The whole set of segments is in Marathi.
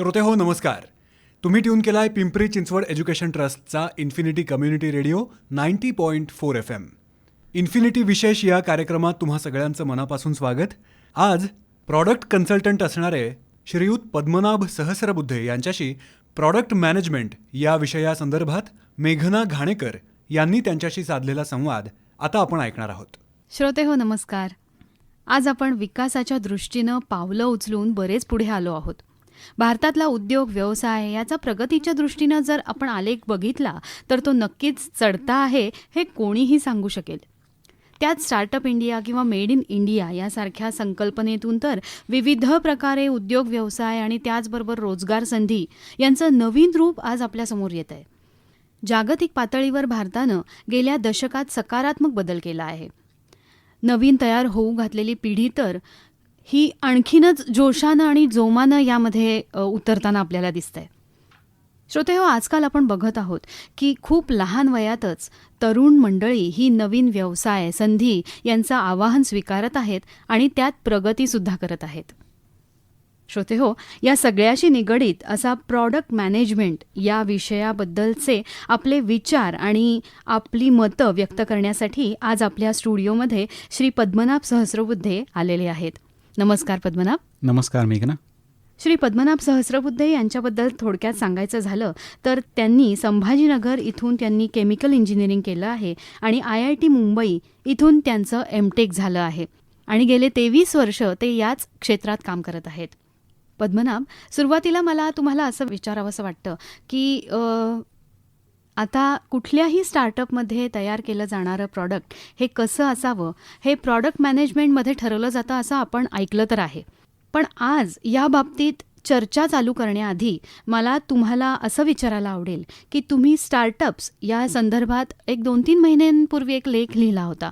श्रोते हो नमस्कार. तुम्ही ट्यून केलाय पिंपरी चिंचवड एज्युकेशन ट्रस्टचा infinity community radio 90.4 FM. Infinity विशेष या कार्यक्रमात तुम्हा सगळ्यांचं मनापासून स्वागत. आज प्रॉडक्ट कन्सल्टंट असणारे श्रीयुत पद्मनाभ सहस्रबुद्धे यांच्याशी प्रॉडक्ट मॅनेजमेंट या विषयासंदर्भात मेघना घाणेकर यांनी त्यांच्याशी साधलेला संवाद आता आपण ऐकणार आहोत. श्रोते हो नमस्कार. आज आपण विकासाच्या दृष्टीनं पावलं उचलून बरेच पुढे आलो आहोत. भारतातला उद्योग व्यवसाय याचा प्रगतीच्या दृष्टीनं जर आपण आलेख बघितला तर तो नक्कीच चढता आहे हे कोणीही सांगू शकेल. त्यात स्टार्टअप इंडिया किंवा मेड इन इंडिया यासारख्या संकल्पनेतून तर विविध प्रकारे उद्योग व्यवसाय आणि त्याचबरोबर रोजगार संधी यांचं नवीन रूप आज आपल्यासमोर येत आहे. जागतिक पातळीवर भारतानं गेल्या दशकात सकारात्मक बदल केला आहे. नवीन तयार होऊ घातलेली पिढी तर ही आणखीनच जोशानं आणि जोमानं यामध्ये उतरताना आपल्याला दिसतंय. श्रोते हो, आजकाल आपण बघत आहोत की खूप लहान वयातच तरुण मंडळी ही नवीन व्यवसाय संधी यांचं आवाहन स्वीकारत आहेत आणि त्यात प्रगतीसुद्धा करत आहेत. श्रोते हो, या सगळ्याशी निगडीत असा प्रॉडक्ट मॅनेजमेंट या विषयाबद्दलचे आपले विचार आणि आपली मतं व्यक्त करण्यासाठी आज आपल्या स्टुडिओमध्ये श्री पद्मनाभ सहस्रबुद्धे आलेले आहेत. नमस्कार पद्मनाभ. नमस्कार मेघना. श्री पद्मनाभ सहस्रबुद्धे यांच्याबद्दल थोडक्यात सांगायचं झालं तर त्यांनी संभाजीनगर इथून त्यांनी केमिकल इंजिनिअरिंग केलं आहे आणि IIT मुंबई इथून त्यांचं MTech झालं आहे आणि गेले 23 वर्ष ते याच क्षेत्रात काम करत आहेत. पद्मनाभ, सुरुवातीला मला तुम्हाला असं विचारावंसं वाटतं की आता कुठल्याही स्टार्टअपमध्ये तयार केलं जाणारं प्रॉडक्ट हे कसं असावं हे प्रॉडक्ट मॅनेजमेंटमध्ये ठरवलं जातं असं आपण ऐकलं तर आहे. पण आज या बाबतीत चर्चा चालू करण्याआधी मला तुम्हाला असं विचारायला आवडेल की तुम्ही स्टार्टअप्स या संदर्भात एक 2-3 महिन्यांपूर्वी एक लेख लिहिला होता,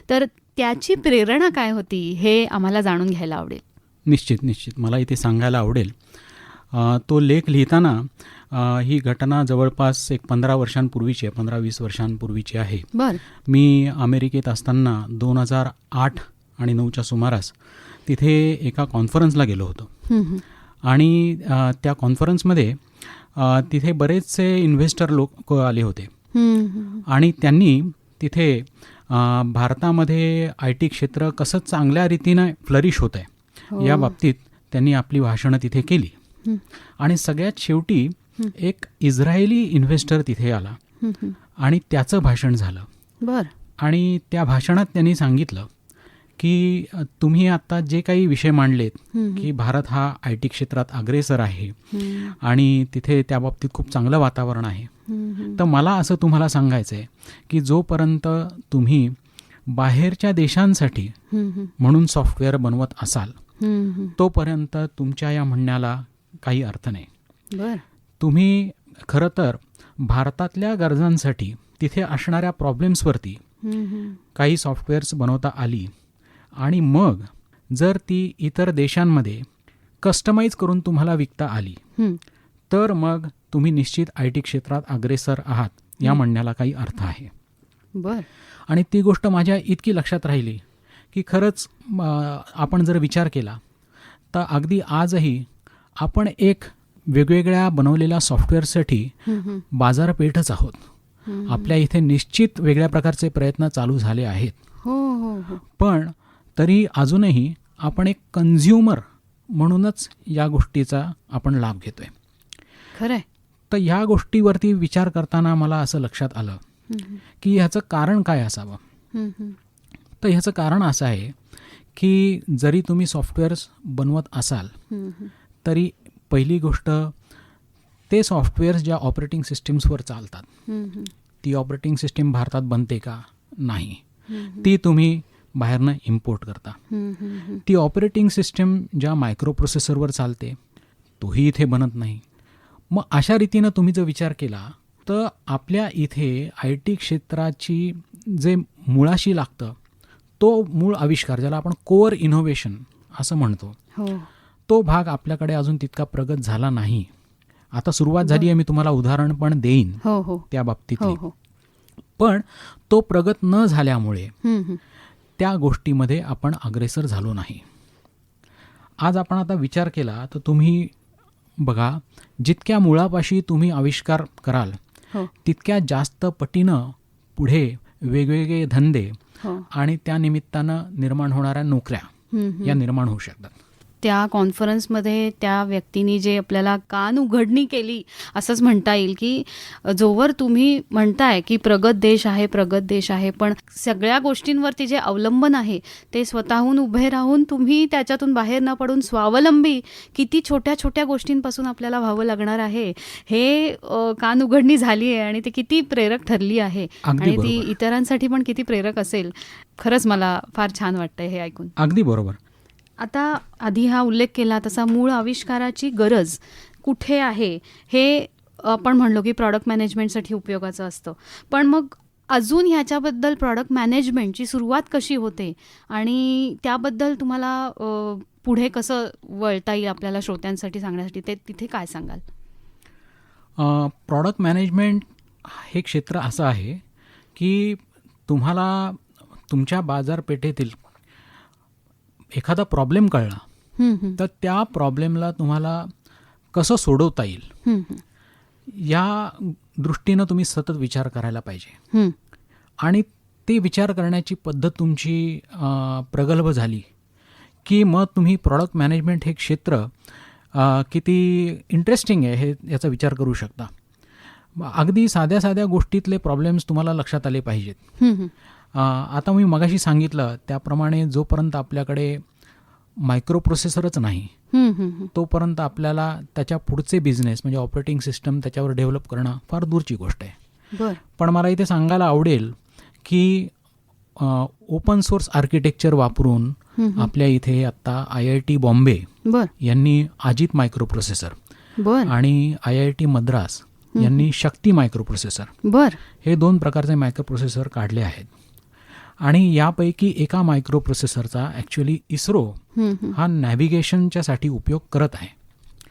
तर त्याची प्रेरणा काय होती हे आम्हाला जाणून घ्यायला आवडेल. निश्चित मला इथे सांगायला आवडेल. तो लेख लिहिताना ही घटना जवळपास एक 15 वर्षांपूर्वीची आहे, 15-20 वर्षांपूर्वीची आहे. बरं. मी अमेरिकेत असताना 2008 आणि 2009च्या सुमारास तिथे एका कॉन्फरन्सला गेलो होतो आणि त्या कॉन्फरन्समध्ये तिथे बरेचसे इन्व्हेस्टर लोक आले होते आणि त्यांनी तिथे भारतामध्ये IT क्षेत्र कसं चांगल्या रीतीनं फ्लरिश होत आहे या बाबतीत त्यांनी आपली भाषणं तिथे केली. आणि सगळ्यात शेवटी एक इस्रायली इन्व्हेस्टर तिथे आला आणि त्याचं भाषण झालं. बरं. आणि त्या भाषणात त्यांनी सांगितलं की तुम्ही आता जे काही विषय मांडलेत की भारत हा IT क्षेत्रात अग्रेसर आहे आणि तिथे त्या बाबतीत खूप चांगलं वातावरण आहे, तर मला असं तुम्हाला सांगायचं आहे की जोपर्यंत तुम्ही बाहेरच्या देशांसाठी म्हणून सॉफ्टवेअर बनवत असाल तोपर्यंत तुमच्या या म्हणण्याला काही अर्थ नाही. बरं. तुम्ही खरं तर भारतातल्या गरजांसाठी तिथे असणाऱ्या प्रॉब्लेम्सवरती काही सॉफ्टवेअर्स बनवता आली आणि मग जर ती इतर देशांमध्ये कस्टमाइज करून तुम्हाला विकता आली तर मग तुम्ही निश्चित IT क्षेत्रात अग्रेसर आहात या म्हणण्याला काही अर्थ आहे. बरं. आणि ती गोष्ट माझ्या इतकी लक्षात राहिली की खरंच आपण जर विचार केला तर अगदी आजही आपण एक वेगवेगळ्या बनवलेल्या सॉफ्टवेअरसाठी बाजारपेठच आहोत. आपल्या इथे निश्चित वेगळ्या प्रकारचे प्रयत्न चालू झाले आहेत. पण तरी अजूनही आपण एक कन्झ्युमर म्हणूनच या गोष्टीचा आपण लाभ घेतोय. खरंय. तर ह्या गोष्टीवरती विचार करताना मला असं लक्षात आलं की ह्याचं कारण काय असावं. तर ह्याचं कारण असं आहे की जरी तुम्ही सॉफ्टवेअर्स बनवत असाल तरी पहिली गोष्ट ते सॉफ्टवेअर्स ज्या ऑपरेटिंग सिस्टीम्सवर चालतात ती ऑपरेटिंग सिस्टीम भारतात बनते का? नाही. ती तुम्ही बाहेरनं इम्पोर्ट करता. ती ऑपरेटिंग सिस्टीम ज्या मायक्रो प्रोसेसरवर चालते तोही इथे बनत नाही. मग अशा रीतीनं तुम्ही जर विचार केला तर आपल्या इथे IT क्षेत्राची जे मुळाशी लागतं तो मूळ आविष्कार ज्याला आपण कोअर इनोव्हेशन असं म्हणतो तो भाग आपल्याकडे अजून तितका प्रगत झाला नाही. आता सुरुवात झाली आहे, मी तुम्हाला उदाहरण पण देईन त्या बाबतीत. पण तो प्रगत न झाल्यामुळे त्या गोष्टीमध्ये आपण अग्रेसर झालो नाही. आज आपण आता विचार केला तर तुम्ही बघा, जितक्या मुळापाशी तुम्ही आविष्कार कराल हो तितक्या जास्त पटीनं पुढे वेगवेगळे धंदे हो आणि त्या निमित्तानं निर्माण होणाऱ्या नोकऱ्या या निर्माण होऊ शकतात. त्या कॉन्फरन्समध्ये त्या व्यक्तीने जे आपल्याला कान उघडणी केली असंच म्हणता येईल, की जोवर तुम्ही म्हणताय की प्रगत देश आहे, पण सगळ्या गोष्टींवरती जे अवलंबन आहे ते स्वतःहून उभे राहून तुम्ही त्याच्यातून बाहेर न पडून स्वावलंबी किती छोट्या छोट्या गोष्टींपासून आपल्याला व्हावं लागणार आहे, हे कान उघडणी झाली आहे आणि ती किती प्रेरक ठरली आहे अगदी आणि ती बरोबर. इतरांसाठी पण किती प्रेरक असेल. खरंच मला फार छान वाटतंय हे ऐकून. अगदी बरोबर. आता आधी हा उल्लेख केला तसा मूळ आविष्काराची गरज कुठे आहे हे आपण म्हणलो की प्रॉडक्ट मॅनेजमेंटसाठी उपयोगाचं असतं, पण मग अजून ह्याच्याबद्दल प्रॉडक्ट मॅनेजमेंटची सुरुवात कशी होते आणि त्याबद्दल तुम्हाला पुढे कसं वळता येईल आपल्याला श्रोत्यांसाठी सांगण्यासाठी, ते तिथे काय सांगाल? प्रॉडक्ट मॅनेजमेंट हे क्षेत्र असं आहे की तुम्हाला तुमच्या बाजारपेठेतील एखादा प्रॉब्लेम कळला तर त्या प्रॉब्लेमला तुम्हाला कसं सोडवता येईल या दृष्टीनं तुम्ही सतत विचार करायला पाहिजे. आणि ते विचार करण्याची पद्धत तुमची प्रगल्भ झाली की मग तुम्ही प्रॉडक्ट मॅनेजमेंट हे क्षेत्र किती इंटरेस्टिंग आहे हे याचा विचार करू शकता. अगदी साध्या साध्या गोष्टीतले प्रॉब्लेम्स तुम्हाला लक्षात आले पाहिजेत. आता मी मगाशी सांगितलं त्याप्रमाणे जोपर्यंत आपल्याकडे मायक्रो प्रोसेसरच नाही तोपर्यंत आपल्याला त्याच्या पुढचे बिझनेस म्हणजे ऑपरेटिंग सिस्टम त्याच्यावर डेव्हलप करणं फार दूरची गोष्ट आहे. पण मला इथे सांगायला आवडेल की ओपन सोर्स आर्किटेक्चर वापरून आपल्या इथे आत्ता IIT बॉम्बे यांनी अजित मायक्रो प्रोसेसर आणि IIT मद्रास यांनी शक्ती मायक्रो प्रोसेसर हे 2 प्रकारचे मायक्रो प्रोसेसर काढले आहेत. आणि यापैकी एका मायक्रो प्रोसेसरचा ॲक्च्युअली इस्रो हा नॅव्हिगेशनच्या साठी उपयोग करत आहे.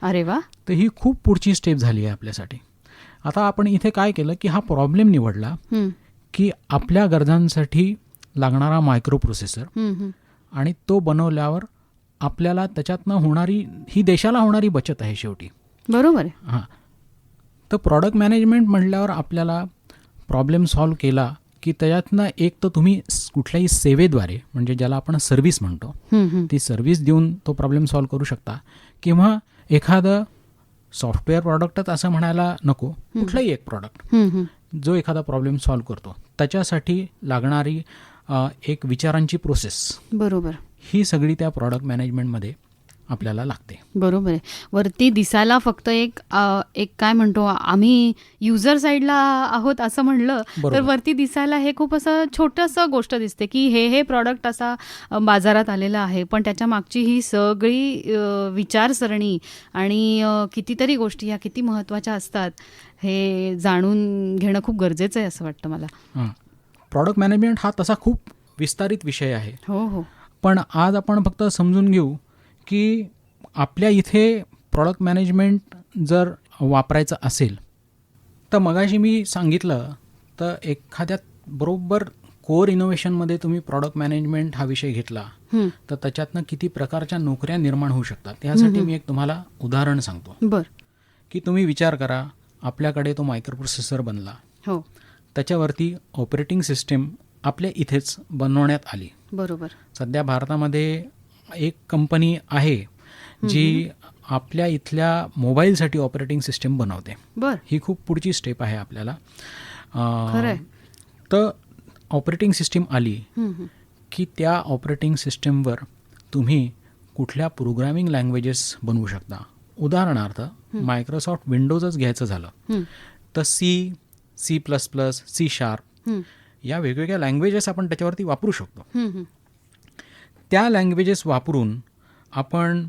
अरे वा. तर ही खूप पुढची स्टेप झाली आहे आपल्यासाठी. आता आपण इथे काय केलं की हा प्रॉब्लेम निवडला की आपल्या गरजांसाठी लागणारा मायक्रो प्रोसेसर आणि तो बनवल्यावर आपल्याला त्याच्यातनं होणारी ही देशाला होणारी बचत आहे शेवटी. बरोबर आहे. हां. तर प्रॉडक्ट मॅनेजमेंट म्हटल्यावर आपल्याला प्रॉब्लेम सॉल्व केला की त्याच्यातनं एक तर तुम्ही कुठल्याही सेवेद्वारे म्हणजे ज्याला आपण सर्व्हिस म्हणतो ती सर्व्हिस देऊन तो प्रॉब्लेम सॉल्व करू शकता, किंवा एखादं सॉफ्टवेअर प्रॉडक्टच असं म्हणायला नको, कुठलाही एक प्रॉडक्ट जो एखादा प्रॉब्लेम सॉल्व करतो त्याच्यासाठी लागणारी एक विचारांची प्रोसेस, बरोबर, ही सगळी त्या प्रॉडक्ट मॅनेजमेंटमध्ये आपल्याला लागते. बरोबर आहे. वरती दिसायला फक्त एक काय म्हणतो आम्ही युजर साईडला आहोत असं म्हणलं तर वरती दिसायला हे खूप असं छोटंसं गोष्ट दिसते की हे प्रॉडक्ट असा बाजारात आलेला आहे, पण त्याच्या मागची ही सगळी विचारसरणी आणि कितीतरी गोष्टी ह्या किती महत्त्वाच्या असतात हे जाणून घेणं खूप गरजेचं आहे असं वाटतं मला. प्रॉडक्ट मॅनेजमेंट हा तसा खूप विस्तारित विषय आहे. हो. पण आज आपण फक्त समजून घेऊ की आपल्या इथे प्रॉडक्ट मॅनेजमेंट जर वापरायचं असेल तर मगाशी मी सांगितलं तर एखाद्या बरोबर कोर इनोव्हेशनमध्ये तुम्ही प्रॉडक्ट मॅनेजमेंट हा विषय घेतला तर त्याच्यातनं किती प्रकारच्या नोकऱ्या निर्माण होऊ शकतात. यासाठी मी एक तुम्हाला उदाहरण सांगतो. की तुम्ही विचार करा, आपल्याकडे तो मायक्रो प्रोसेसर बनला, हो, त्याच्यावरती ऑपरेटिंग सिस्टीम आपल्या इथेच बनवण्यात आली. बरोबर. सध्या भारतामध्ये एक कंपनी आहे जी आपल्या इथल्या मोबाईलसाठी ऑपरेटिंग सिस्टीम बनवते. ही खूप पुढची स्टेप आहे आपल्याला. तर ऑपरेटिंग सिस्टीम आली की त्या ऑपरेटिंग सिस्टीमवर तुम्ही कुठल्या प्रोग्रामिंग लँग्वेजेस बनवू शकता. उदाहरणार्थ मायक्रोसॉफ्ट विंडोजच घ्यायचं झालं तर C++, C# या वेगवेगळ्या लँग्वेजेस आपण त्याच्यावरती वापरू शकतो. त्या लँग्वेजेस वापरून आपण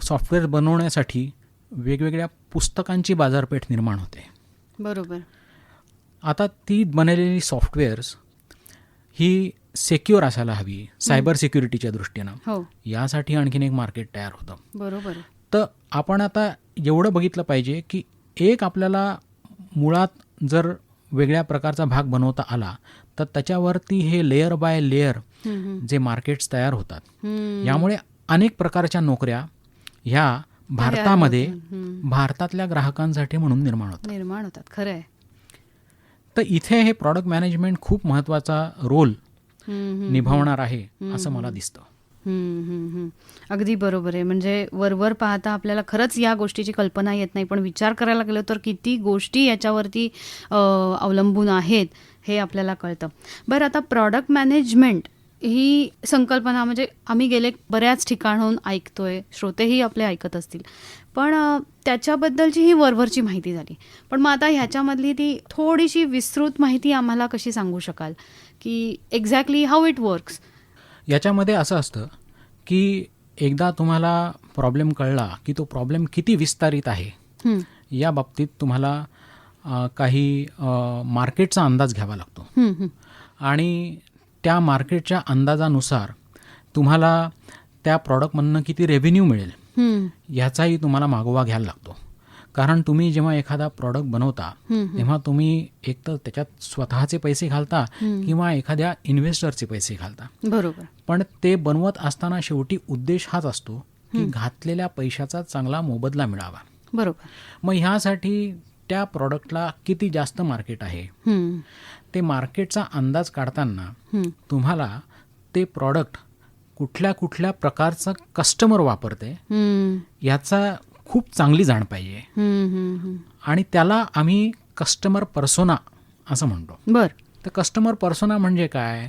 सॉफ्टवेअर बनवण्यासाठी वेगवेगळ्या पुस्तकांची बाजारपेठ निर्माण होते. बरोबर. आता ती बनवलेली सॉफ्टवेअर्स ही सेक्युअर असायला हवी, सायबर सिक्युरिटीच्या दृष्टीनं. हो. यासाठी आणखीन एक मार्केट तयार होतं. बरोबर. तर आपण आता एवढं बघितलं पाहिजे की एक आपल्याला मुळात जर वेगळ्या प्रकारचा भाग बनवता आला तर त्याच्यावरती हे लेयर बाय लेयर जे मार्केट्स तयार होतात, यामुळे अनेक प्रकारच्या नोकऱ्या ह्या भारतामध्ये भारतातल्या ग्राहकांसाठी म्हणून निर्माण होतात. खरं आहे. तर इथे हे प्रॉडक्ट मॅनेजमेंट खूप महत्त्वाचा रोल निभावणार आहे असं मला दिसतं. अगदी बरोबर आहे. म्हणजे वरवर पाहता आपल्याला खरंच या गोष्टीची कल्पना येत नाही, पण विचार करायला गेलो तर किती गोष्टी याच्यावरती अवलंबून आहेत हे आपल्याला कळतं. बरं, आता प्रॉडक्ट मॅनेजमेंट ही संकल्पना म्हणजे आम्ही गेले बऱ्याच ठिकाणाहून ऐकतोय, श्रोतेही आपले ऐकत असतील, पण त्याच्याबद्दलची ही वरवरची माहिती झाली. पण मग आता ह्याच्यामधली ती थोडीशी विस्तृत माहिती आम्हाला कशी सांगू शकाल की एक्झॅक्टली हाऊ इट वर्क्स? याच्यामध्ये असं असतं की एकदा तुम्हाला प्रॉब्लेम कळला की तो प्रॉब्लेम किती विस्तारित आहे या बाबतीत तुम्हाला काही मार्केटचा अंदाज घ्यावा लागतो आणि त्या मार्केटच्या अंदाजानुसार तुम्हाला त्या प्रॉडक्टमधनं किती रेव्हेन्यू मिळेल ह्याचाही तुम्हाला मागोवा घ्यायला लागतो. कारण तुम्ही जेव्हा एखादा प्रॉडक्ट बनवता तेव्हा तुम्ही एक तर त्याच्यात स्वतःचे पैसे घालता किंवा एखाद्या इन्व्हेस्टरचे पैसे घालता. बरोबर. पण ते बनवत असताना शेवटी उद्देश हाच असतो की घातलेल्या पैशाचा चांगला मोबदला मिळावा. बरोबर. मग ह्यासाठी त्या प्रॉडक्टला किती जास्त मार्केट आहे ते मार्केटचा अंदाज काढताना तुम्हाला ते प्रॉडक्ट कुठल्या कुठल्या प्रकारचं कस्टमर वापरते याचा खूप चांगली जाण पाहिजे आणि त्याला आम्ही कस्टमर पर्सोना असं म्हणतो. बर. तर कस्टमर पर्सोना म्हणजे काय?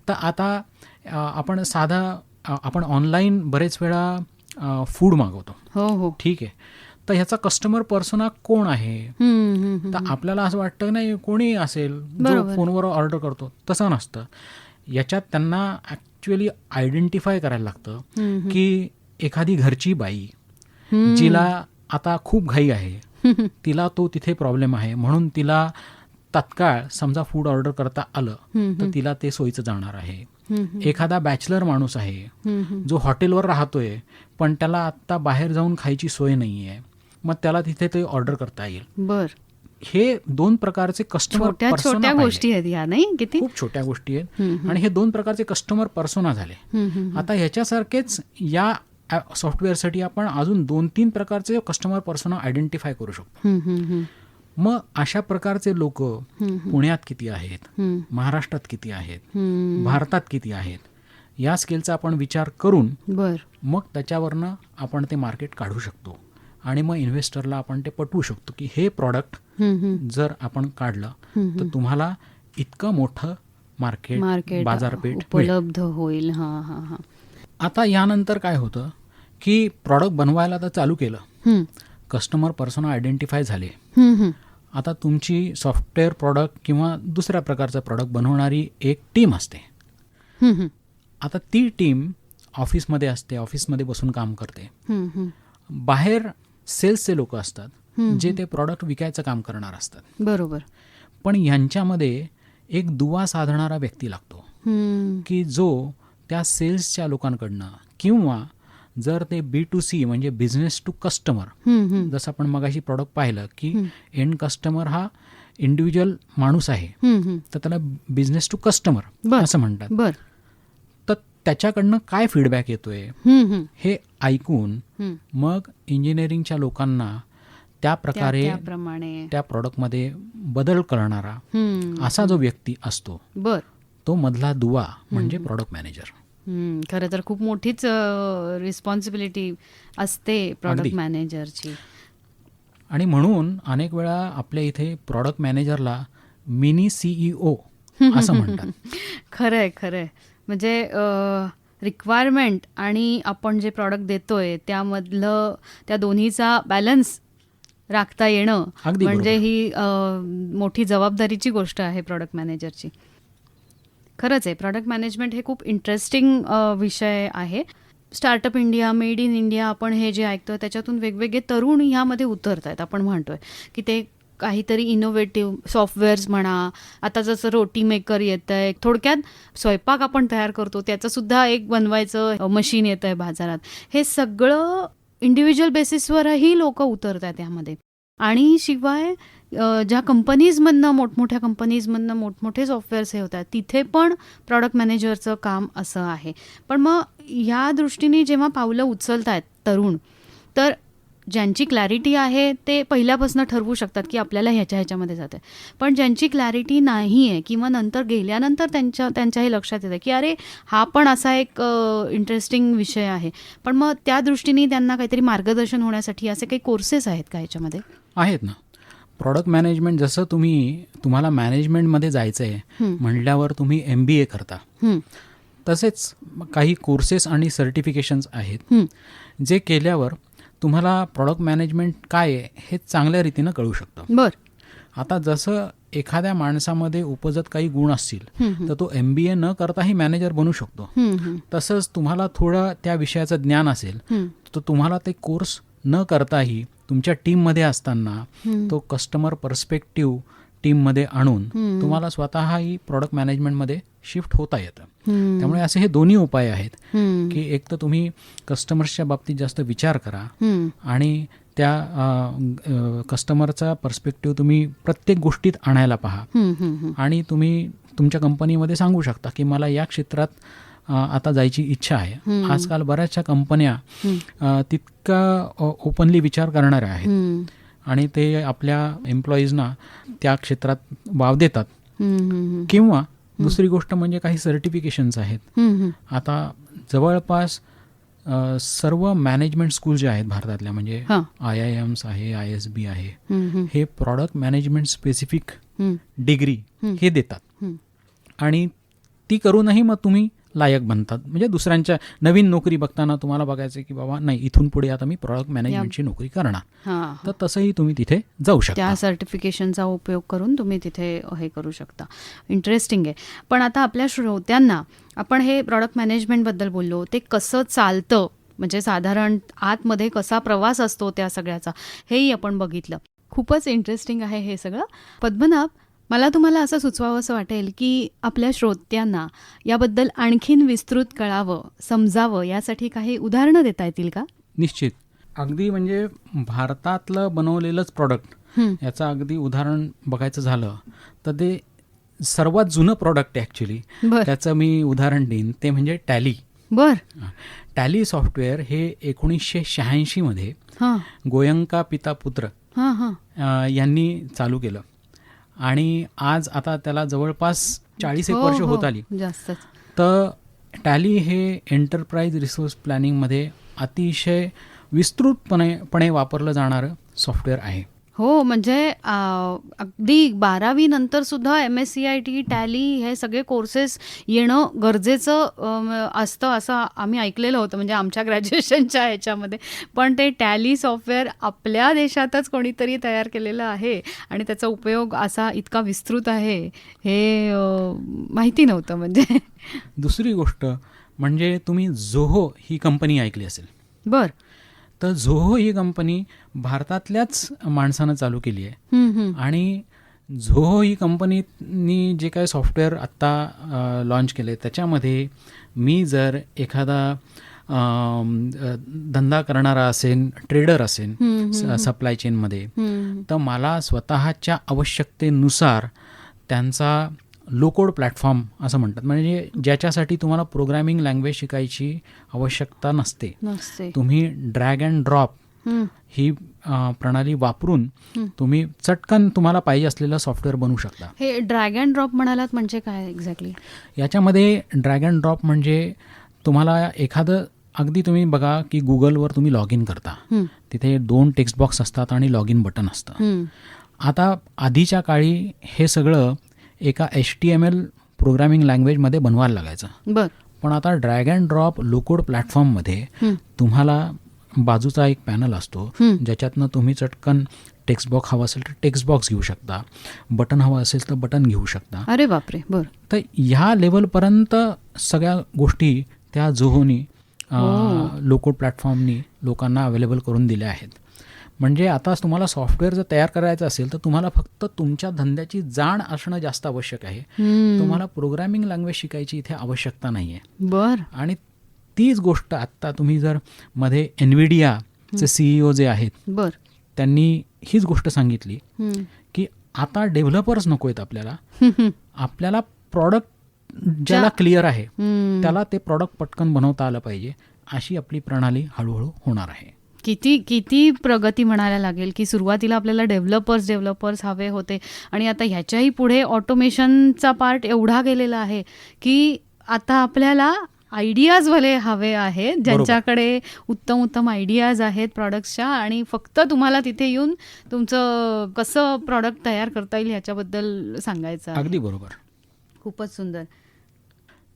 तर आता आपण ऑनलाईन बरेच वेळा फूड मागवतो. हो. ठीक आहे. तर ह्याचा कस्टमर पर्सोना कोण आहे? तर आपल्याला असं वाटतं नाही कोणी असेल जो फोनवर ऑर्डर करतो. तसं नसतं. याच्यात त्यांना ॲक्च्युअली आयडेंटिफाय करायला लागतं की एखादी घरची बाई जिला आता खूप घाई आहे, तिला तो तिथे प्रॉब्लेम आहे म्हणून तिला तत्काळ समजा फूड ऑर्डर करता आलं तर तिला ते सोयीचं जाणार आहे. एखादा बॅचलर माणूस आहे जो हॉटेलवर राहतोय पण त्याला आत्ता बाहेर जाऊन खायची सोय नाही आहे, मग त्याला तिथे ते ऑर्डर करता येईल. बर. हे दोन प्रकारचे कस्टमर छोट्या गोष्टी आहेत या, नाही? किती खूप छोट्या गोष्टी आहेत आणि हे दोन प्रकारचे कस्टमर पर्सोना झाले. आता ह्याच्यासारखेच या सॉफ्टवेअरसाठी आपण अजून 2-3 प्रकारचे कस्टमर पर्सोना आयडेंटिफाय करू शकतो. मग अशा प्रकारचे लोक पुण्यात किती आहेत, महाराष्ट्रात किती आहेत, भारतात किती आहेत या स्केलचा आपण विचार करून मग त्याच्यावरनं आपण ते मार्केट काढू शकतो आणि मग इन्व्हेस्टरला आपण ते पटवू शकतो की हे प्रॉडक्ट जर आपण काढलं तर तुम्हाला इतकं मोठं मार्केट बाजारपेठ उपलब्ध होईल. आता यानंतर काय होतं की प्रॉडक्ट बनवायला तर चालू केलं, कस्टमर पर्सोना आयडेंटिफाय झाले. आता तुमची सॉफ्टवेअर प्रॉडक्ट किंवा दुसऱ्या प्रकारचं प्रॉडक्ट बनवणारी एक टीम असते. आता ती टीम ऑफिसमध्ये असते, ऑफिसमध्ये बसून काम करते. बाहेर सेल्सचे लोक असतात जे ते प्रॉडक्ट विकायचं काम करणार असतात. बरोबर. पण यांच्यामध्ये एक दुवा साधणारा व्यक्ती लागतो की जो त्या सेल्सच्या लोकांकडनं किंवा जर ते B2C म्हणजे बिझनेस टू कस्टमर, जसं आपण मगाशी प्रॉडक्ट पाहिलं की एंड कस्टमर हा इंडिव्हिज्युअल माणूस आहे तर त्याला बिझनेस टू कस्टमर असं म्हणतात. तर त्याच्याकडनं काय फीडबॅक येतोय हे ऐकून मग इंजिनिअरिंगच्या लोकांना त्या प्रकारे त्या प्रॉडक्टमध्ये बदल करणारा असा जो व्यक्ती असतो तो मधला दुवा म्हणजे प्रॉडक्ट मॅनेजर. खरं तर खूप मोठीच रिस्पॉन्सिबिलिटी असते प्रॉडक्ट मॅनेजरची. आणि म्हणून अनेक वेळा आपल्या इथे प्रॉडक्ट मॅनेजरला मिनी CEO असं म्हणतात. खरंय. म्हणजे रिक्वायरमेंट आणि आपण जे प्रॉडक्ट देतोय त्यामधलं त्या दोन्हीचा बॅलन्स राखता येणं म्हणजे ही मोठी जबाबदारीची गोष्ट आहे प्रॉडक्ट मॅनेजरची. खरंच आहे, प्रॉडक्ट मॅनेजमेंट हे खूप इंटरेस्टिंग विषय आहे. Startup India, made in India आपण हे जे ऐकतोय त्याच्यातून वेगवेगळे तरुण ह्यामध्ये उतरत आहेत. आपण म्हणतोय की ते काहीतरी इनोव्हेटिव्ह सॉफ्टवेअर्स म्हणा, आता जसं रोटी मेकर येतं आहे, थोडक्यात स्वयंपाक आपण तयार करतो त्याचंसुद्धा एक बनवायचं मशीन येतं आहे बाजारात. हे सगळं इंडिव्हिज्युअल बेसिसवरही लोक उतरत आहेत त्यामध्ये. आणि शिवाय ज्या कंपनीजमधनं मोठमोठ्या कंपनीजमधनं मोठमोठे सॉफ्टवेअर्स हे होतात तिथे पण प्रॉडक्ट मॅनेजरचं काम असं आहे. पण मग ह्या दृष्टीने जेव्हा पावलं उचलत आहेत तरुण तर ज्यांची क्लॅरिटी आहे ते पहिल्यापासून ठरवू शकतात की आपल्याला ह्याच्यामध्ये जाते. पण ज्यांची क्लॅरिटी नाही आहे किंवा नंतर गेल्यानंतर त्यांच्या हे लक्षात येतं की अरे हा पण असा एक इंटरेस्टिंग विषय आहे, पण मग त्या दृष्टीने त्यांना काहीतरी मार्गदर्शन होण्यासाठी असे काही कोर्सेस आहेत का ह्याच्यामध्ये? आहेत ना. प्रॉडक्ट मॅनेजमेंट जसं तुम्हाला मॅनेजमेंटमध्ये जायचं आहे म्हटल्यावर तुम्ही MBA करता, तसेच काही कोर्सेस आणि सर्टिफिकेशन्स आहेत जे केल्यावर तुम्हाला प्रॉडक्ट मॅनेजमेंट काय आहे हे चांगल्या रीतीनं कळू शकतं. बरं. आता जसं एखाद्या माणसामध्ये उपजत काही गुण असतील तर तो MBA न करताही मॅनेजर बनू शकतो. तसंच तुम्हाला थोडं त्या विषयाचं ज्ञान असेल तर तुम्हाला ते कोर्स न करताही तुमच्या टीममध्ये असताना तो कस्टमर पर्स्पेक्टिव्ह टीममध्ये आणून तुम्हाला स्वतःही प्रॉडक्ट मॅनेजमेंटमध्ये शिफ्ट होता येतं. त्यामुळे असे हे दोन्ही उपाय आहेत की एक तर तुम्ही कस्टमर्सच्या बाबतीत जास्त विचार करा आणि त्या कस्टमरचा पर्स्पेक्टिव्ह तुम्ही प्रत्येक गोष्टीत आणायला पहा आणि तुम्ही तुमच्या कंपनीमध्ये सांगू शकता की मला या क्षेत्रात आता जायची इच्छा आहे. आजकाल बऱ्याचशा कंपन्या तितका ओपनली विचार करणाऱ्या आहेत आणि ते आपल्या एम्प्लॉईजना त्या क्षेत्रात वाव देतात. किंवा दुसरी गोष्ट म्हणजे काही सर्टिफिकेशन्स आहेत. आता जवळपास सर्व मॅनेजमेंट स्कूल जे आहेत भारतातल्या, म्हणजे IIMs आहे, ISB आहे, हे प्रॉडक्ट मॅनेजमेंट स्पेसिफिक डिग्री हे देतात आणि ती करूनही मग तुम्ही लायक बनतात. म्हणजे दुसऱ्यांच्या नवीन नोकरी बघताना तुम्हाला बघायचं की बाबा नाही, इथून पुढे आता मी प्रॉडक्ट मॅनेजमेंटची नोकरी करणार, तर तसंही तुम्ही तिथे जाऊ शकता. त्या सर्टिफिकेशनचा उपयोग करून तुम्ही तिथे हे करू शकता. इंटरेस्टिंग आहे. पण आता आपल्या श्रोत्यांना आपण हे प्रॉडक्ट मॅनेजमेंटबद्दल बोललो, ते कसं चालतं, म्हणजे साधारण आतमध्ये कसा प्रवास असतो त्या सगळ्याचा, हेही आपण बघितलं. खूपच इंटरेस्टिंग आहे हे सगळं. पद्मनाभ, मला तुम्हाला असं सुचवावं असं वाटेल की आपल्या श्रोत्यांना याबद्दल आणखीन विस्तृत कळावं, समजावं, यासाठी काही उदाहरणं देता येतील का? निश्चित. अगदी म्हणजे भारतातलं बनवलेलंच प्रॉडक्ट याचं अगदी उदाहरण बघायचं झालं तर ते सर्वात जुनं प्रॉडक्ट आहे ॲक्च्युली. त्याचं मी उदाहरण देईन, ते म्हणजे टॅली. टॅली सॉफ्टवेअर हे 1986 मध्ये गोयंका पिता पुत्र यांनी चालू केलं आणि आज आता त्याला जवळपास 40 वर्ष होत आली. तर टॅली हे एंटरप्राइज रिसोर्स प्लॅनिंगमध्ये अतिशय विस्तृतपणे वापरलं जाणारं सॉफ्टवेअर आहे. हो, म्हणजे अगदी 12वी नंतर सुद्धा MSCIT, टॅली हे सगळे कोर्सेस येणं गरजेचं असतं असं आम्ही ऐकलेलं होतं, म्हणजे आमच्या ग्रॅज्युएशनच्या ह्याच्यामध्ये. पण ते टॅली सॉफ्टवेअर आपल्या देशातच कोणीतरी तयार केलेलं आहे आणि त्याचा उपयोग असा इतका विस्तृत आहे हे माहिती नव्हतं. म्हणजे दुसरी गोष्ट म्हणजे तुम्ही जोहो ही कंपनी ऐकली असेल. बरं. तर जोहो ही कंपनी भारतातल्याच माणसानं चालू केली आहे आणि झोहो ही कंपनीनी जे काही सॉफ्टवेअर आत्ता लॉन्च केले त्याच्यामध्ये मी जर एखादा धंदा करणारा असेल, ट्रेडर असेल सप्लाय चेनमध्ये, तर मला स्वतःच्या आवश्यकतेनुसार त्यांचा लो कोड प्लॅटफॉर्म असं म्हणतात, म्हणजे ज्याच्यासाठी तुम्हाला प्रोग्रॅमिंग लँग्वेज शिकायची आवश्यकता नसते. तुम्ही ड्रॅग अँड ड्रॉप ही प्रणाली वापरून तुम्ही चटकन तुम्हाला पाहिजे असलेलं सॉफ्टवेअर बनवू शकता. हे ड्रॅग अँड ड्रॉप म्हणालात म्हणजे काय एक्झॅक्टली? याच्यामध्ये ड्रॅग अँड ड्रॉप म्हणजे तुम्हाला एखादं, अगदी तुम्ही बघा की गुगलवर तुम्ही लॉग इन करता, तिथे 2 टेक्स्ट बॉक्स असतात आणि लॉग इन बटन असतं. आता आधीच्या काळी हे सगळं एका HTML प्रोग्रामिंग लँग्वेजमध्ये बनवायला लागायचं. पण आता drag and drop low code प्लॅटफॉर्ममध्ये तुम्हाला बाजूचा एक पॅनल असतो ज्याच्यातनं तुम्ही चटकन टेक्स्ट बॉक्स हवा असेल तर टेक्स्ट बॉक्स घेऊ शकता, बटन हवं असेल तर बटन घेऊ शकता. अरे बापरे. बरं. तर ह्या लेवलपर्यंत सगळ्या गोष्टी त्या जोहोनी लो कोड प्लॅटफॉर्मनी लोकांना अवेलेबल करून दिल्या आहेत. म्हणजे आता तुम्हाला सॉफ्टवेअर जर तयार करायचं असेल तर तुम्हाला फक्त तुमच्या धंद्याची जाण असणं जास्त आवश्यक आहे. तुम्हाला प्रोग्रॅमिंग लँग्वेज शिकायची इथे आवश्यकता नाही आहे. बरं. आणि तीच गोष्ट आत्ता तुम्ही जर मध्ये NVIDIAचे CEO जे आहेत त्यांनी हीच गोष्ट सांगितली की आता डेव्हलपर्स नको आहेत आपल्याला प्रॉडक्ट ज्याला क्लिअर आहे त्याला ते प्रॉडक्ट पटकन बनवता आलं पाहिजे, अशी आपली प्रणाली हळूहळू होणार आहे. किती प्रगती म्हणायला लागेल की सुरुवातीला आपल्याला डेव्हलपर्स हवे होते आणि आता ह्याच्याही पुढे ऑटोमेशनचा पार्ट एवढा गेलेला आहे की आता आपल्याला आयडियाज भले हवे आहेत, ज्यांच्याकडे उत्तम आयडियाज आहेत प्रॉडक्ट्सच्या, आणि फक्त तुम्हाला तिथे येऊन तुमचं कसं प्रॉडक्ट तयार करता येईल ह्याच्याबद्दल सांगायचं आहे. अगदी बरोबर. खूपच सुंदर.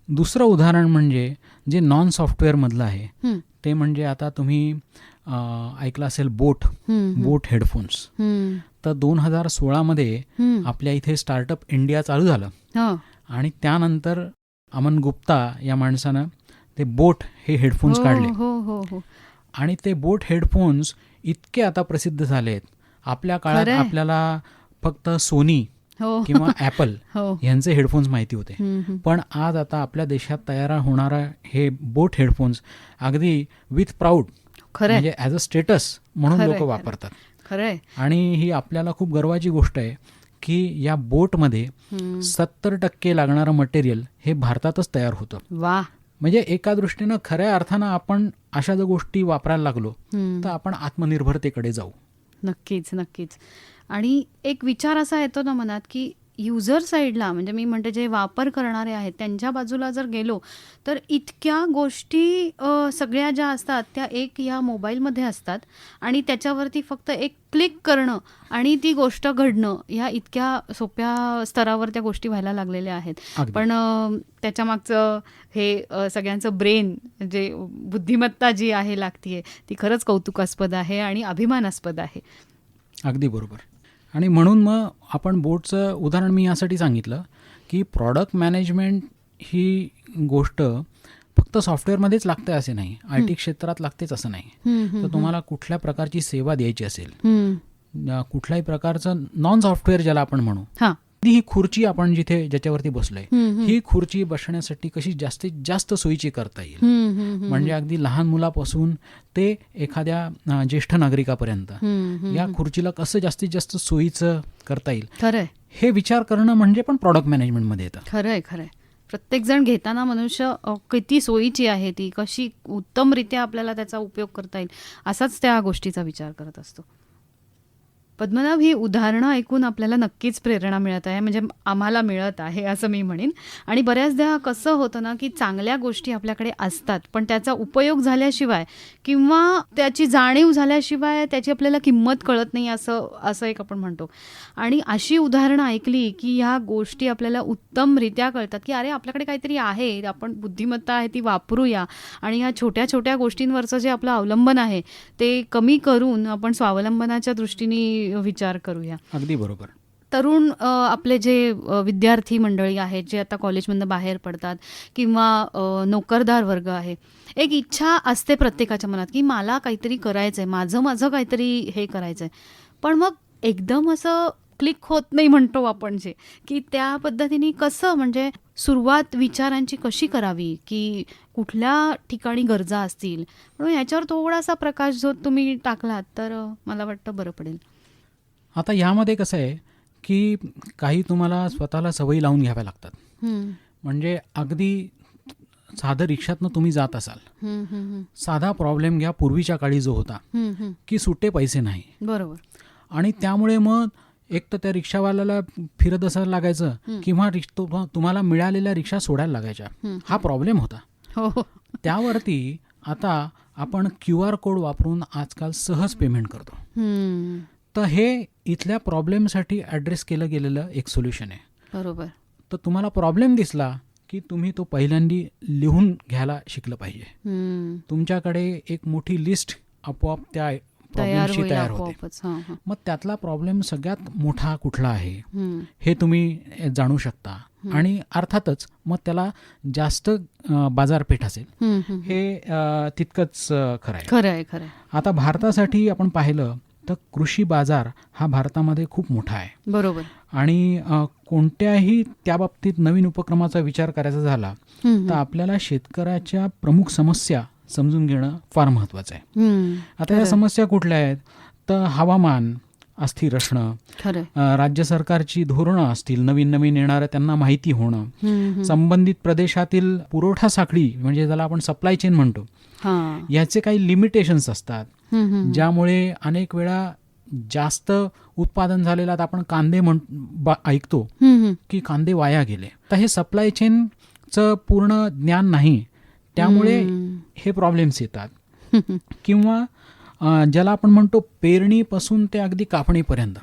दुसरं उदाहरण म्हणजे जे नॉन सॉफ्टवेअरमधलं आहे हं, ते म्हणजे आता तुम्ही ऐकलं असेल बोट हेडफोन्स. हं, तर 2016मध्ये हं. आपल्या इथे स्टार्टअप इंडिया चालू झालं हो. आणि त्यानंतर अमन गुप्ता या माणसानं ते बोट हे हेडफोन्स काढले हो. आणि ते बोट हेडफोन्स इतके आता प्रसिद्ध झालेत. आपल्या काळात खरंय. आपल्याला फक्त सोनी हो. किंवा ॲपल हो. यांचे हेडफोन्स माहिती होते, हं. पण आज आता आपल्या देशात तयार होणारा हे बोट हेडफोन्स अगदी विथ प्राऊड खरंय. म्हणजे ॲज अ स्टेटस म्हणून खरंय, लोक वापरतात. खरंय. आणि ही आपल्याला खूप गर्वाची गोष्ट आहे की या बोटमध्ये 70% लागणारं मटेरियल हे भारतातच तयार होतं. वा. म्हणजे एका दृष्टीनं खऱ्या अर्थानं आपण अशा जर गोष्टी वापरायला लागलो हं. तर आपण आत्मनिर्भरतेकडे जाऊ. नक्कीच. आणि एक विचार असा येतो ना मनात की युजर साईडला, म्हणजे मी म्हणते जे वापर करणारे आहेत त्यांच्या बाजूला जर गेलो तर इतक्या गोष्टी सगळ्या ज्या असतात त्या एक या मोबाईलमध्ये असतात आणि त्याच्यावरती फक्त एक क्लिक करणं आणि ती गोष्ट घडणं, ह्या इतक्या सोप्या स्तरावर त्या गोष्टी व्हायला लागलेल्या आहेत. अगदी. पण त्याच्यामागचं हे सगळ्यांचं ब्रेन, जे बुद्धिमत्ता जी आहे लागतीये, ती खरंच कौतुकास्पद आहे आणि अभिमानास्पद आहे. अगदी बरोबर. आणि म्हणून मग आपण बोटचं उदाहरण मी यासाठी सांगितलं की प्रॉडक्ट मॅनेजमेंट ही गोष्ट फक्त सॉफ्टवेअरमध्येच लागते असे नाही, IT क्षेत्रात लागतेच असं नाही. तर तुम्हाला कुठल्या प्रकारची सेवा द्यायची असेल, कुठल्याही प्रकारचं नॉन सॉफ्टवेअर ज्याला आपण म्हणू, हां. ही खुर्ची आपण ज्याच्यावरती बसलोय, ही खुर्ची बसण्यासाठी कशी जास्तीत जास्त सोयीची करता येईल. म्हणजे अगदी लहान मुलापासून ते एखाद्या ज्येष्ठ नागरिकापर्यंत या खुर्चीला कसं जास्तीत जास्त सोयीचं करता येईल, खरंय. हे विचार करणं म्हणजे पण प्रॉडक्ट मॅनेजमेंटमध्ये येतं. खरंय. प्रत्येक जण घेताना मनुष्य किती सोयीची आहे, ती कशी उत्तमरित्या आपल्याला त्याचा उपयोग करता येईल असाच त्या गोष्टीचा विचार करत असतो. पद्मनाभ, ही उदाहरणं ऐकून आपल्याला नक्कीच प्रेरणा मिळत आहे, म्हणजे आम्हाला मिळत आहे असं मी म्हणेन. आणि बऱ्याचदा कसं होतं ना की चांगल्या गोष्टी आपल्याकडे असतात पण त्याचा उपयोग झाल्याशिवाय किंवा त्याची जाणीव झाल्याशिवाय त्याची आपल्याला किंमत कळत नाही, असं एक आपण म्हणतो. आणि अशी उदाहरणं ऐकली की ह्या गोष्टी आपल्याला उत्तमरित्या कळतात की अरे आपल्याकडे काहीतरी आहे, आपण बुद्धिमत्ता आहे ती वापरूया आणि ह्या छोट्या गोष्टींवरचं जे आपलं अवलंबन आहे ते कमी करून आपण स्वावलंबनाच्या दृष्टीने विचार करूया. अगदी बरोबर. तरुण आपले जे विद्यार्थी मंडळी आहेत, जे आता कॉलेजमधनं बाहेर पडतात किंवा नोकरदार वर्ग आहे, एक इच्छा असते प्रत्येकाच्या मनात की मला काहीतरी करायचंय, माझं काहीतरी हे करायचंय, पण मग एकदम असं क्लिक होत नाही म्हणतो आपण, जे की त्या पद्धतीने कसं, म्हणजे सुरुवात विचारांची कशी करावी, की कुठल्या ठिकाणी गरजा असतील, म्हणून ह्याच्यावर थोडासा प्रकाश जो तुम्ही टाकलात तर मला वाटतं बरं पडेल. आता यामध्ये कसं आहे की काही तुम्हाला स्वतःला सवयी लावून घ्याव्या लागतात. म्हणजे अगदी साधं रिक्षातनं तुम्ही जात असाल, साधा प्रॉब्लेम घ्या, पूर्वीच्या काळी जो होता की सुटे पैसे नाही, बरोबर, आणि त्यामुळे मग एक तर त्या रिक्षावाल्याला फिरत असायला लागायचं किंवा तुम्हाला मिळालेल्या रिक्षा सोडायला लागायच्या. हा प्रॉब्लेम होता. हो. त्यावरती आता आपण QR कोड वापरून आजकाल सहज पेमेंट करतो. तर हे इथल्या प्रॉब्लेमसाठी ॲड्रेस केलं गेलेलं एक सोल्युशन आहे. बरोबर. तर तुम्हाला प्रॉब्लेम दिसला की तुम्ही तो पहिल्यांदी लिहून घ्यायला शिकलं पाहिजे. तुमच्याकडे एक मोठी लिस्ट आपोआप त्या प्रॉब्लेमची तयार होते. मग त्यातला प्रॉब्लेम सगळ्यात मोठा कुठला आहे हे तुम्ही जाणू शकता, आणि अर्थातच मग त्याला जास्त बाजारपेठ असेल हे तितकंच खरं आहे. आता भारतासाठी आपण पाहिलं तर कृषी बाजार हा भारतामध्ये खूप मोठा आहे. बरोबर. आणि कोणत्याही त्या बाबतीत नवीन उपक्रमाचा विचार करायचा झाला तर आपल्याला शेतकऱ्याच्या प्रमुख समस्या समजून घेणं फार महत्वाचं आहे. आता या समस्या कुठल्या आहेत तर हवामान अस्थिर असणं, राज्य सरकारची धोरणं असतील नवीन येणारं त्यांना माहिती होणं, संबंधित प्रदेशातील पुरवठा साखळी म्हणजे ज्याला आपण सप्लाय चेन म्हणतो, याचे काही लिमिटेशन्स असतात. ज्यामुळे अनेक वेळा जास्त उत्पादन झालेलं, आता आपण कांदे ऐकतो की कांदे वाया गेले, तर हे सप्लाय चेनचं पूर्ण ज्ञान नाही, त्यामुळे हे प्रॉब्लेम्स येतात. किंवा ज्याला आपण म्हणतो पेरणीपासून ते अगदी कापणीपर्यंत,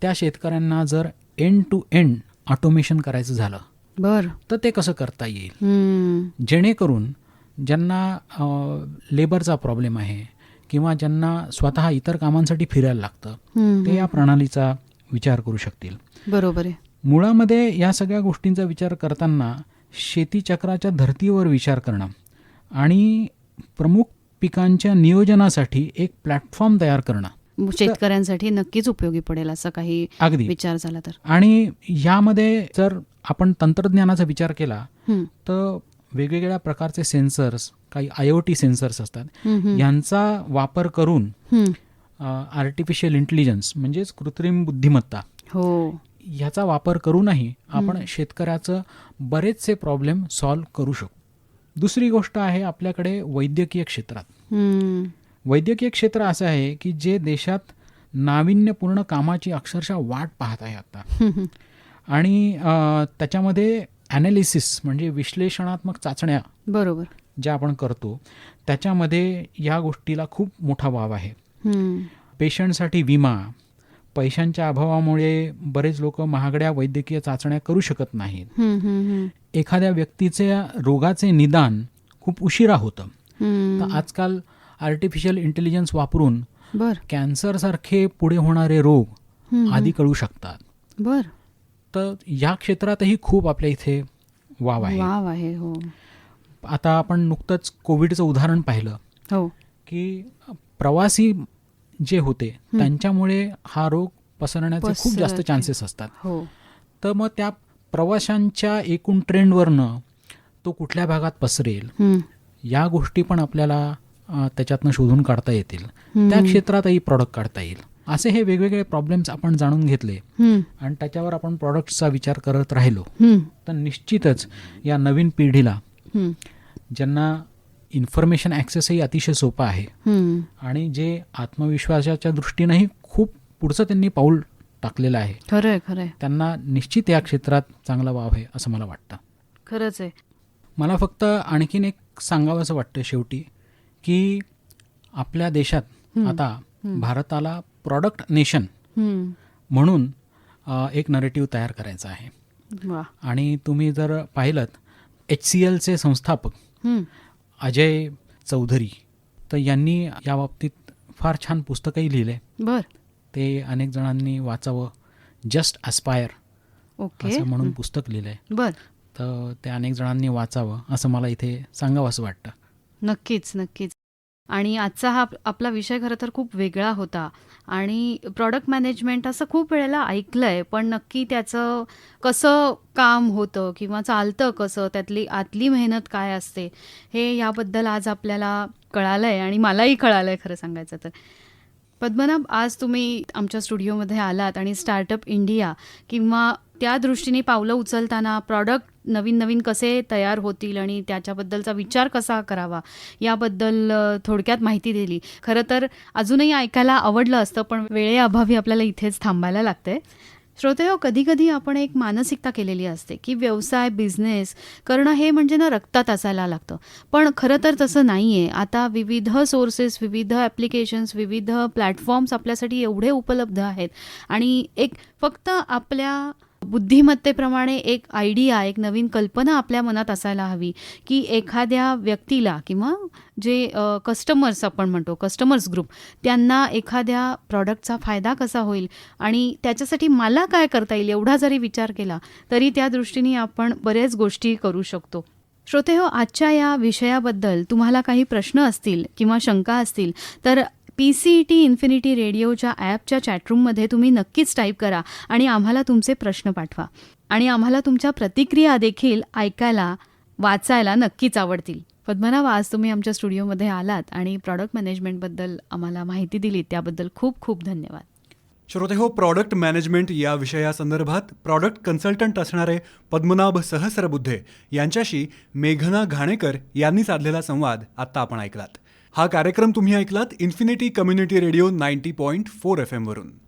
त्या शेतकऱ्यांना जर एंड टू एंड ऑटोमेशन करायचं झालं तर ते कसं करता येईल, जेणेकरून ज्यांना लेबरचा प्रॉब्लेम आहे किंवा ज्यांना स्वतः इतर कामांसाठी फिरायला लागतं, ते या प्रणालीचा विचार करू शकतील. बरोबर आहे. मुळामध्ये या सगळ्या गोष्टींचा विचार करताना शेतीचक्राच्या धर्तीवर विचार करणं आणि प्रमुख पिकांच्या नियोजनासाठी एक प्लॅटफॉर्म तयार करणं शेतकऱ्यांसाठी नक्कीच उपयोगी पडेल, असं काही अगदी विचार झाला तर. आणि यामध्ये जर आपण तंत्रज्ञानाचा विचार केला तर वेगवेगळ्या प्रकारचे सेन्सर्स, काही IoT सेन्सर्स असतात, यांचा वापर करून आर्टिफिशियल इंटेलिजन्स म्हणजेच कृत्रिम बुद्धिमत्ता, ह्याचा वापर करूनही आपण शेतकऱ्याचं बरेचसे प्रॉब्लेम सॉल्व्ह करू शकतो. दुसरी गोष्ट आहे आपल्याकडे वैद्यकीय क्षेत्रात. वैद्यकीय क्षेत्र असं आहे की जे देशात नाविन्यपूर्ण कामाची अक्षरशः वाट पाहत आहे आता. आणि त्याच्यामध्ये ॲनालिसिस म्हणजे विश्लेषणात्मक चाचण्या बरोबर ज्या आपण करतो, त्याच्यामध्ये या गोष्टीला खूप मोठा वाव आहे. पेशंटसाठी विमा, पैशांच्या अभावामुळे बरेच लोक महागड्या वैद्यकीय चाचण्या करू शकत नाहीत. एखाद्या व्यक्तीच्या रोगाचे निदान खूप उशिरा होतं, तर आजकाल आर्टिफिशियल इंटेलिजन्स वापरून कॅन्सरसारखे पुढे होणारे रोग आधी कळू शकतात. तर या क्षेत्रातही खूप आपल्या इथे वाव आहे. आता आपण नुकतंच कोविडचं उदाहरण पाहिलं की प्रवासी जे होते त्यांच्यामुळे हा रोग पसरण्याचे खूप जास्त चान्सेस असतात. तर मग त्या प्रवाशांच्या एकूण ट्रेंडवरनं तो कुठल्या भागात पसरेल या गोष्टी पण आपल्याला त्याच्यातनं शोधून काढता येतील. त्या क्षेत्रातही प्रॉडक्ट काढता येईल. असे हे वेगवेगळे प्रॉब्लेम्स आपण जाणून घेतले आणि त्याच्यावर आपण प्रॉडक्ट्सचा विचार करत राहिलो तर निश्चितच या नवीन पिढीला, ज्यांना इन्फॉर्मेशन ॲक्सेसही अतिशय सोपा आहे आणि जे आत्मविश्वासाच्या दृष्टीनेही खूप पुढचं त्यांनी पाऊल टाकलेलं आहे, खरंय, त्यांना निश्चित या क्षेत्रात चांगला वाव आहे असं मला वाटतं. खरंच आहे. मला फक्त आणखीन एक सांगावंसं वाटतं शेवटी की आपल्या देशात आता भारताला प्रॉडक्ट नेशन म्हणून एक नरेटिव्ह तयार करायचा आहे. आणि तुम्ही जर पाहिलं HCLचे संस्थापक अजय चौधरी, तर यांनी या बाबतीत फार छान पुस्तकही लिहिले. ते अनेक जणांनी वाचावं. जस्ट ॲस्पायर असं म्हणून पुस्तक लिहिलंय. तर ते अनेक जणांनी वाचावं असं मला इथे सांगावं असं वाटतं. नक्कीच. आणि आजचा हा आपला विषय खरं तर खूप वेगळा होता आणि प्रॉडक्ट मॅनेजमेंट असं खूप वेळेला ऐकलंय, पण नक्की त्याचं कसं काम होतं किंवा चालतं कसं, त्यातली आतली मेहनत काय असते, हे याबद्दल आज आपल्याला कळालंय आणि मलाही कळालंय खरं सांगायचं तर. पद्मनाभ, आज तुम्ही आमच्या स्टुडिओमध्ये आलात आणि स्टार्टअप इंडिया किंवा त्या दृष्टीने पावलं उचलताना प्रॉडक्ट नवीन कसे तयार होतील आणि त्याच्याबद्दलचा विचार कसा करावा याबद्दल थोडक्यात माहिती दिली. खरं तर अजूनही ऐकायला आवडलं असतं, पण वेळेअभावी आपल्याला इथेच थांबायला लागतंय. श्रोतेहो, कधी आपण एक मानसिकता केलेली असते की व्यवसाय, बिझनेस करणं हे म्हणजे ना रक्तात असायला लागतं, पण खरं तर तसं नाही आहे. आता विविध सोर्सेस, विविध ॲप्लिकेशन्स, विविध प्लॅटफॉर्म्स आपल्यासाठी एवढे उपलब्ध आहेत आणि एक फक्त आपल्या बुद्धिमत्तेप्रमाणे एक आयडिया, एक नवीन कल्पना आपल्या मनात असायला हवी की एखाद्या व्यक्तीला किंवा जे कस्टमर्स आपण म्हणतो, कस्टमर्स ग्रुप, त्यांना एखाद्या प्रॉडक्टचा फायदा कसा होईल आणि त्याच्यासाठी मला काय करता येईल एवढा जरी विचार केला तरी त्या दृष्टीने आपण बऱ्याच गोष्टी करू शकतो. श्रोतेहो, आजच्या या विषयाबद्दल तुम्हाला काही प्रश्न असतील किंवा शंका असतील तर PCET इन्फिनिटी रेडिओच्या ॲपच्या चॅटरूममध्ये तुम्ही नक्कीच टाईप करा आणि आम्हाला तुमचे प्रश्न पाठवा आणि आम्हाला तुमच्या प्रतिक्रिया देखील ऐकायला, वाचायला नक्कीच आवडतील. पद्मनाभ, आज तुम्ही आमच्या स्टुडिओमध्ये आलात आणि प्रॉडक्ट मॅनेजमेंटबद्दल आम्हाला माहिती दिली, त्याबद्दल खूप खूप धन्यवाद. श्रोतेहो, प्रॉडक्ट मॅनेजमेंट या विषयासंदर्भात प्रॉडक्ट कन्सल्टंट असणारे पद्मनाभ सहस्रबुद्धे यांच्याशी मेघना घाणेकर यांनी साधलेला संवाद आत्ता आपण ऐकलात. हा कार्यक्रम तुम्ही ऐकलात इन्फिनिटी कम्युनिटी रेडिओ 90.4 FM वरून.